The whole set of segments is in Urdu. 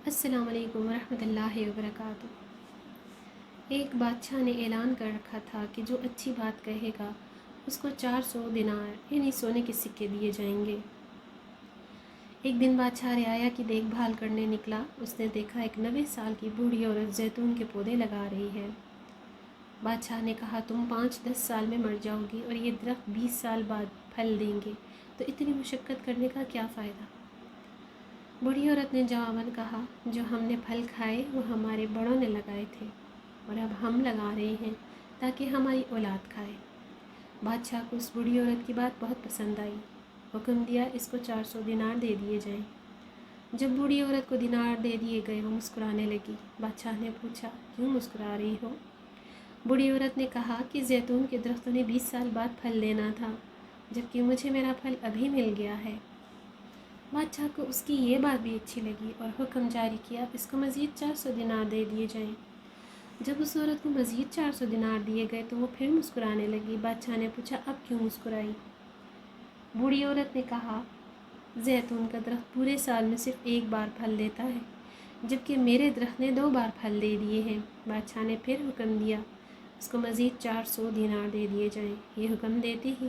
السلام علیکم ورحمۃ اللہ وبرکاتہ۔ ایک بادشاہ نے اعلان کر رکھا تھا کہ جو اچھی بات کہے گا اس کو 400 دینار یعنی سونے کے سکے دیے جائیں گے۔ ایک دن بادشاہ رعایا کی دیکھ بھال کرنے نکلا۔ اس نے دیکھا ایک 90 سال کی بوڑھی عورت زیتون کے پودے لگا رہی ہے۔ بادشاہ نے کہا تم 5-10 سال میں مر جاؤ گی اور یہ درخت 20 سال بعد پھل دیں گے، تو اتنی مشقت کرنے کا کیا فائدہ؟ بوڑھی عورت نے جواباً کہا جو ہم نے پھل کھائے وہ ہمارے بڑوں نے لگائے تھے اور اب ہم لگا رہے ہیں تاکہ ہماری اولاد کھائے۔ بادشاہ کو اس بوڑھی عورت کی بات بہت پسند آئی۔ حکم دیا اس کو 400 دینار دے دیے جائیں۔ جب بوڑھی عورت کو دینار دے دیے گئے وہ مسکرانے لگی۔ بادشاہ نے پوچھا کیوں مسکرا رہی ہو؟ بوڑھی عورت نے کہا کہ زیتون کے درختوں نے 20 سال بعد پھل دینا تھا جبکہ مجھے میرا پھل ابھی مل گیا ہے۔ بادشاہ کو اس کی یہ بات بھی اچھی لگی اور حکم جاری کیا اس کو مزید 400 دینار دے دیے جائیں۔ جب اس عورت کو مزید 400 دینار دیے گئے تو وہ پھر مسکرانے لگی۔ بادشاہ نے پوچھا اب کیوں مسکرائی؟ بوڑھی عورت نے کہا زیتون کا درخت پورے سال میں صرف ایک بار پھل دیتا ہے جبکہ میرے درخت نے 2 بار پھل دے دیے ہیں۔ بادشاہ نے پھر حکم دیا اس کو مزید 400 دینار دے دیے جائیں۔ یہ حکم دیتے ہی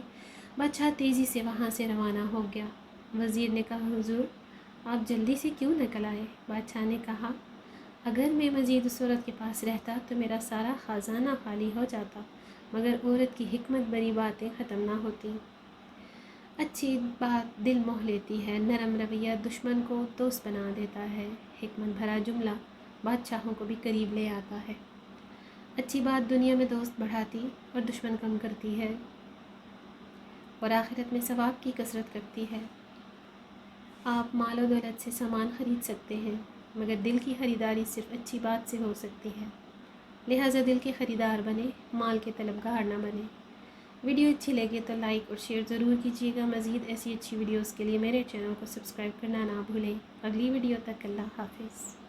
بادشاہ تیزی سے وہاں سے روانہ ہو گیا۔ وزیر نے کہا حضور آپ جلدی سے کیوں نکل آئے؟ بادشاہ نے کہا اگر میں مزید اس عورت کے پاس رہتا تو میرا سارا خزانہ خالی ہو جاتا، مگر عورت کی حکمت بری باتیں ختم نہ ہوتی۔ اچھی بات دل موہ لیتی ہے، نرم رویہ دشمن کو دوست بنا دیتا ہے، حکمت بھرا جملہ بادشاہوں کو بھی قریب لے آتا ہے۔ اچھی بات دنیا میں دوست بڑھاتی اور دشمن کم کرتی ہے اور آخرت میں ثواب کی کثرت کرتی ہے۔ آپ مال و دولت سے سامان خرید سکتے ہیں مگر دل کی خریداری صرف اچھی بات سے ہو سکتی ہے، لہٰذا دل کے خریدار بنے، مال کے طلبگار نہ بنے۔ ویڈیو اچھی لگے تو لائک اور شیئر ضرور کیجیے گا۔ مزید ایسی اچھی ویڈیوز کے لیے میرے چینل کو سبسکرائب کرنا نہ بھولیں۔ اگلی ویڈیو تک اللہ حافظ۔